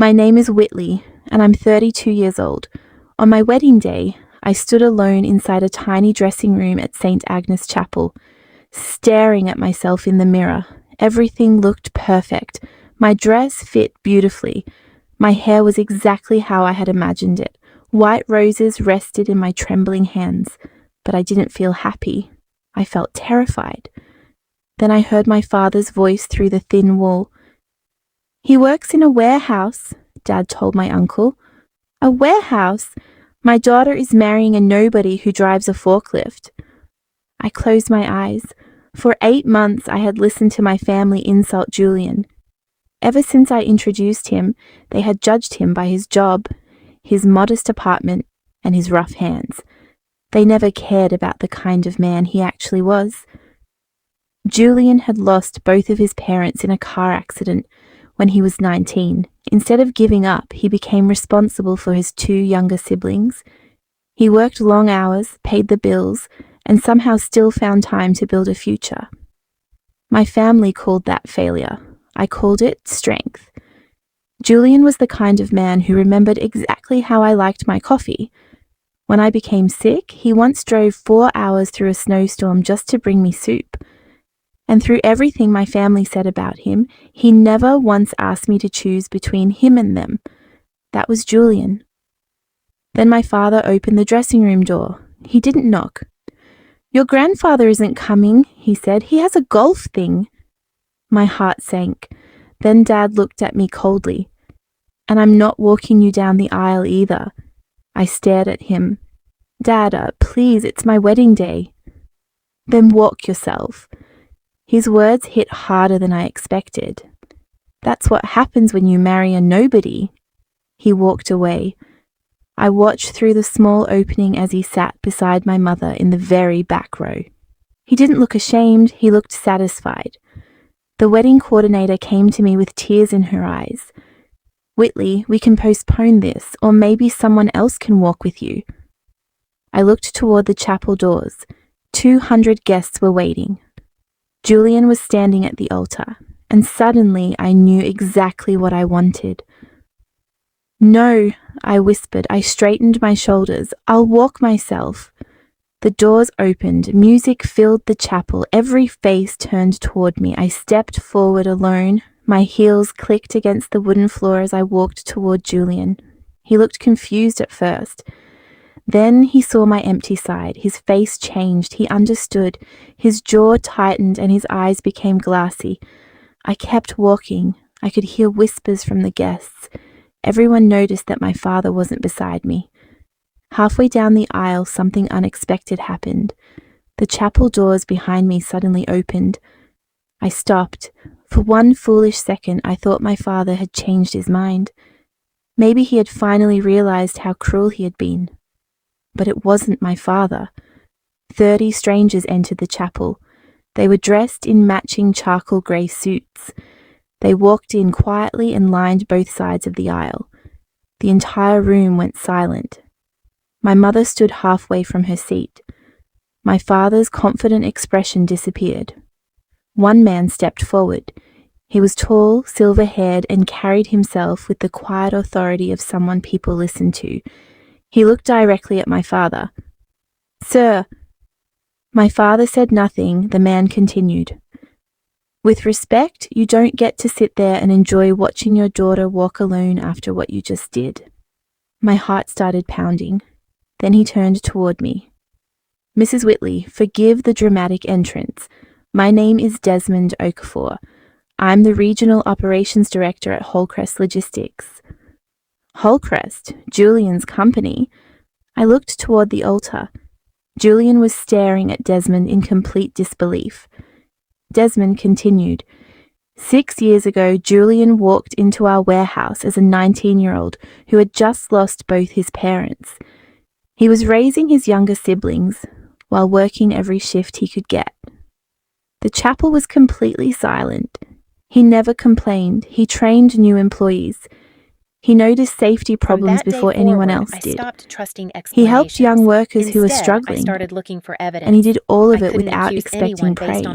My name is Whitley, and I'm 32 years old. On my wedding day, I stood alone inside a tiny dressing room at St. Agnes Chapel, staring at myself in the mirror. Everything looked perfect. My dress fit beautifully. My hair was exactly how I had imagined it. White roses rested in my trembling hands, but I didn't feel happy. I felt terrified. Then I heard my father's voice through the thin wall. "He works in a warehouse," Dad told my uncle. "A warehouse? My daughter is marrying a nobody who drives a forklift." I closed my eyes. For 8 months I had listened to my family insult Julian. Ever since I introduced him, they had judged him by his job, his modest apartment, and his rough hands. They never cared about the kind of man he actually was. Julian had lost both of his parents in a car accident when he was 19. Instead of giving up, he became responsible for his 2 younger siblings. He worked long hours, paid the bills, and somehow still found time to build a future. My family called that failure. I called it strength. Julian was the kind of man who remembered exactly how I liked my coffee. When I became sick, he once drove 4 hours through a snowstorm just to bring me soup. And through everything my family said about him, he never once asked me to choose between him and them. That was Julian. Then my father opened the dressing room door. He didn't knock. "Your grandfather isn't coming," he said. "He has a golf thing." My heart sank. Then Dad looked at me coldly. "And I'm not walking you down the aisle either." I stared at him. "Dad, please, it's my wedding day." "Then walk yourself." His words hit harder than I expected. "That's what happens when you marry a nobody." He walked away. I watched through the small opening as he sat beside my mother in the very back row. He didn't look ashamed, he looked satisfied. The wedding coordinator came to me with tears in her eyes. "Whitley, we can postpone this, or maybe someone else can walk with you." I looked toward the chapel doors. 200 guests were waiting. Julian was standing at the altar, and suddenly I knew exactly what I wanted. "No," I whispered. I straightened my shoulders. "I'll walk myself." The doors opened. Music filled the chapel. Every face turned toward me. I stepped forward alone. My heels clicked against the wooden floor as I walked toward Julian. He looked confused at first. Then he saw my empty side. His face changed. He understood. His jaw tightened and his eyes became glassy. I kept walking. I could hear whispers from the guests. Everyone noticed that my father wasn't beside me. Halfway down the aisle, something unexpected happened. The chapel doors behind me suddenly opened. I stopped. For one foolish second, I thought my father had changed his mind. Maybe he had finally realized how cruel he had been. But it wasn't my father. 30 strangers entered the chapel. They were dressed in matching charcoal grey suits. They walked in quietly and lined both sides of the aisle. The entire room went silent. My mother stood halfway from her seat. My father's confident expression disappeared. One man stepped forward. He was tall, silver-haired, and carried himself with the quiet authority of someone people listened to. He looked directly at my father. "Sir." My father said nothing. The man continued. "With respect, you don't get to sit there and enjoy watching your daughter walk alone after what you just did." My heart started pounding. Then he turned toward me. "Mrs. Whitley, forgive the dramatic entrance. My name is Desmond Okafor. I'm the Regional Operations Director at Holcrest Logistics." Holcrest, Julian's company. I looked toward the altar. Julian was staring at Desmond in complete disbelief. Desmond continued. 6 years ago, Julian walked into our warehouse as a 19-year-old who had just lost both his parents. He was raising his younger siblings while working every shift he could get. The chapel was completely silent. He never complained. He trained new employees. He noticed safety problems before anyone else did. He helped young workers who were struggling, and he did all of it without expecting praise.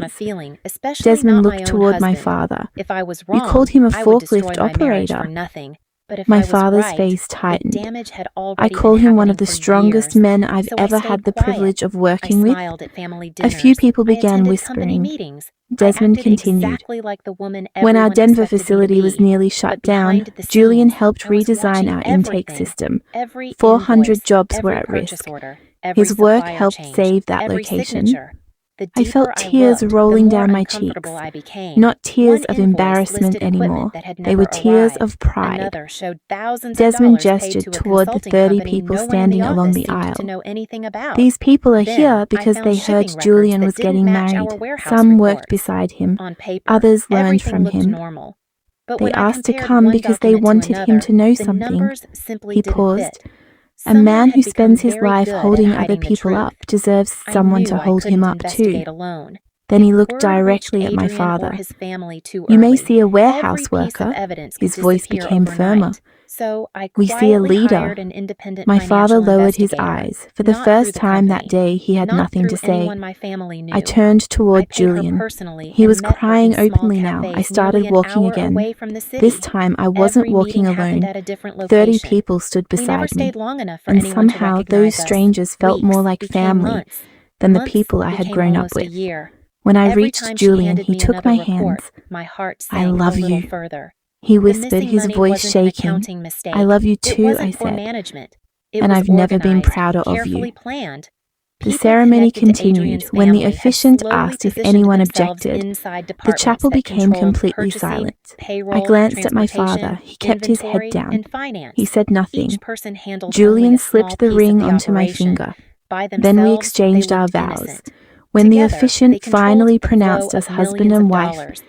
Desmond looked toward my father. "You called him a forklift operator." But if My I was father's right, face the tightened. damage had I already been call him one of happening the for strongest years. men I've So I ever stayed had the quiet. privilege of I working with. smiled at family A few dinners. people I began attended company whispering. meetings. I Desmond acted continued. exactly like the woman When our everyone Denver expected me to facility was be. nearly shut But down, behind the Julian scenes, helped I was redesign watching our intake everything. system. Every 400 invoice, jobs were every at purchase risk. order, every His work supplier helped change, save that every location. signature. The I deeper felt I tears looked, the rolling more down my uncomfortable cheeks. I became. Not tears One of invoice embarrassment listed equipment anymore. that had They were never tears of arrived. pride. Another showed thousands of Desmond dollars paid gestured to a toward the consulting 30 company people no one in the standing along office the seemed to aisle. know anything about. These people are Then here I because found they heard shipping records Julian that was didn't getting match married. our warehouse Some worked reports. beside him. On paper, Others learned everything from looked him. normal. But They when I asked to compared come one because they document to wanted him another, to know the something. numbers simply He didn't paused. fit. A Someone man who had become spends his very life good at holding other hiding the people up truth. deserves I someone to knew I hold him couldn't up too. investigate alone. Then he If looked word reached directly at my Adrian or father. his family too You may early, see a every warehouse piece of worker. evidence could His voice disappear became firmer. overnight. So I We see a quietly hired leader. an independent My father financial lowered his investigator, eyes. For the not through first the time that company, day, he had not nothing through to say. anyone my family I knew. turned I toward paid her Julian. personally He and was met her in crying small openly now. I cafes started nearly an walking hour again. away from the This city. time I wasn't Every walking meeting happened alone. at a different 30 location. people stood We never beside me. stayed long enough for And anyone to somehow those recognize us. strangers felt more Weeks like became family months. than the Months people I had became grown up almost a with. year. When I Every reached time she Julian, handed he me took another my report, hands. my heart I sank a love little you, further. he The whispered, missing his money voice wasn't an shaking. accounting I mistake. love you It too, I wasn't poor said, management. It and was I've never been organized, prouder of you. carefully planned. The People ceremony connected to continued. Adrian's When the family had officiant slowly asked if positioned anyone themselves objected, inside the departments chapel that became controlled completely purchasing, silent. I payroll, glanced at my transportation, father. He kept his head inventory, down. and finance. He said Each nothing. person handled only Julian a small slipped the piece of ring the onto my operation. finger. By Then we themselves, they exchanged our looked vows. innocent. When the Together, they officiant controlled finally the flow pronounced us of husband millions and of wife, dollars.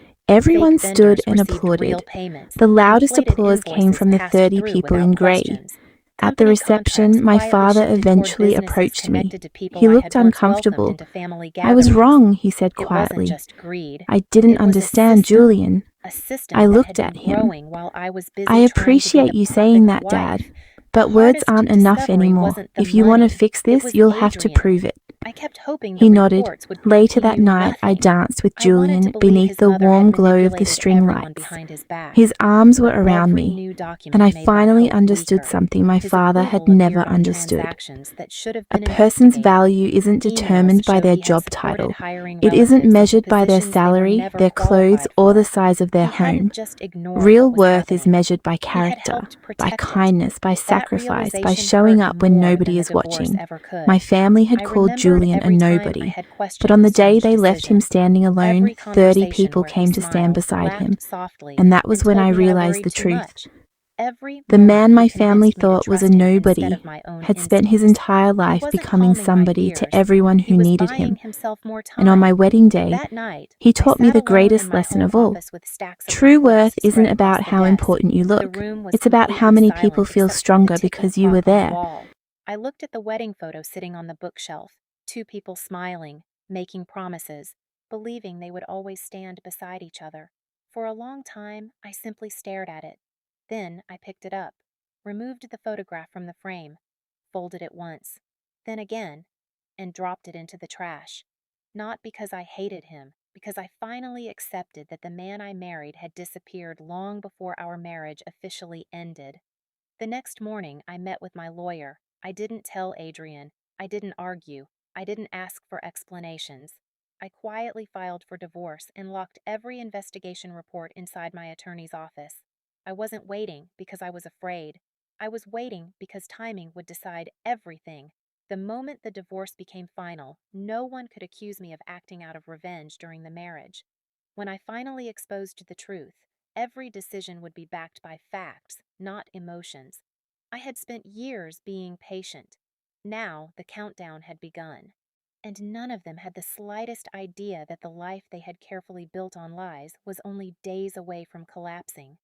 Fake everyone stood vendors and received real applauded. payments, The and loudest inflated applause came invoices from the passed 30 through people without in grey. questions. At the Company contracts reception, my quietly father shifted toward eventually businesses approached me. connected to people He I looked had once welcomed uncomfortable. into family I was gatherings. wrong, he said It wasn't quietly. just greed. I didn't It was understand Julian. a I system that had looked been at him. growing while I was I busy trying to be appreciate the you saying perfect that, Dad. wife. The But words hardest aren't enough discovery anymore. wasn't the If you want to money, fix it this, was you'll have to Adrian. prove it. I kept hoping the He nodded. reports would prove Later he that knew night, I nothing. danced with I wanted to Julian believe beneath his the mother had warm glow of the manipulated string everyone lights. behind his back. His arms were But around every me, new and document I made my finally hope understood weaker. something my His father had approval never appeared on understood. transactions that should have A been person's investigated. value isn't Emails determined by showed their he had job supported title. hiring It isn't relatives into measured by their positions they were salary, never their clothes, qualified or the for. size of their He home. hadn't just ignored Real what was worth is happening. measured by He had character, helped by protect it. kindness, by That sacrifice, by realization showing hurt up when more than nobody the is divorce watching. ever My could. family had I called remembered Julian a every time I nobody. had But questioned on the the day strange they left him decision. standing alone, Every 30 conversation people where he came to stand smiled, beside him. laughed softly, And that was and when I told me I realized worried the too truth. much. Every The moment man he my family convinced me to thought was a trust him instead of nobody my own had spent his instincts. entire He life wasn't becoming calming my somebody to fears. everyone He who was needed buying him. himself more And on my time. wedding day, That night, he I taught me sat the alone in greatest my lesson home of all. office with stacks of True worth reports isn't spread across about the how desk. important you The look. room was It's about how completely many people silent feel except for the stronger ticket because you were clock on the there. wall. I looked at the wedding photo sitting on the bookshelf, two people smiling, making promises, believing they would always stand beside each other. For a long time, I simply stared at it. Then I picked it up, removed the photograph from the frame, folded it once, then again, and dropped it into the trash. Not because I hated him, because I finally accepted that the man I married had disappeared long before our marriage officially ended. The next morning, I met with my lawyer. I didn't tell Adrian. I didn't argue. I didn't ask for explanations. I quietly filed for divorce and locked every investigation report inside my attorney's office. I wasn't waiting because I was afraid. I was waiting because timing would decide everything. The moment the divorce became final, no one could accuse me of acting out of revenge during the marriage. When I finally exposed the truth, every decision would be backed by facts, not emotions. I had spent years being patient. Now the countdown had begun. And none of them had the slightest idea that the life they had carefully built on lies was only days away from collapsing.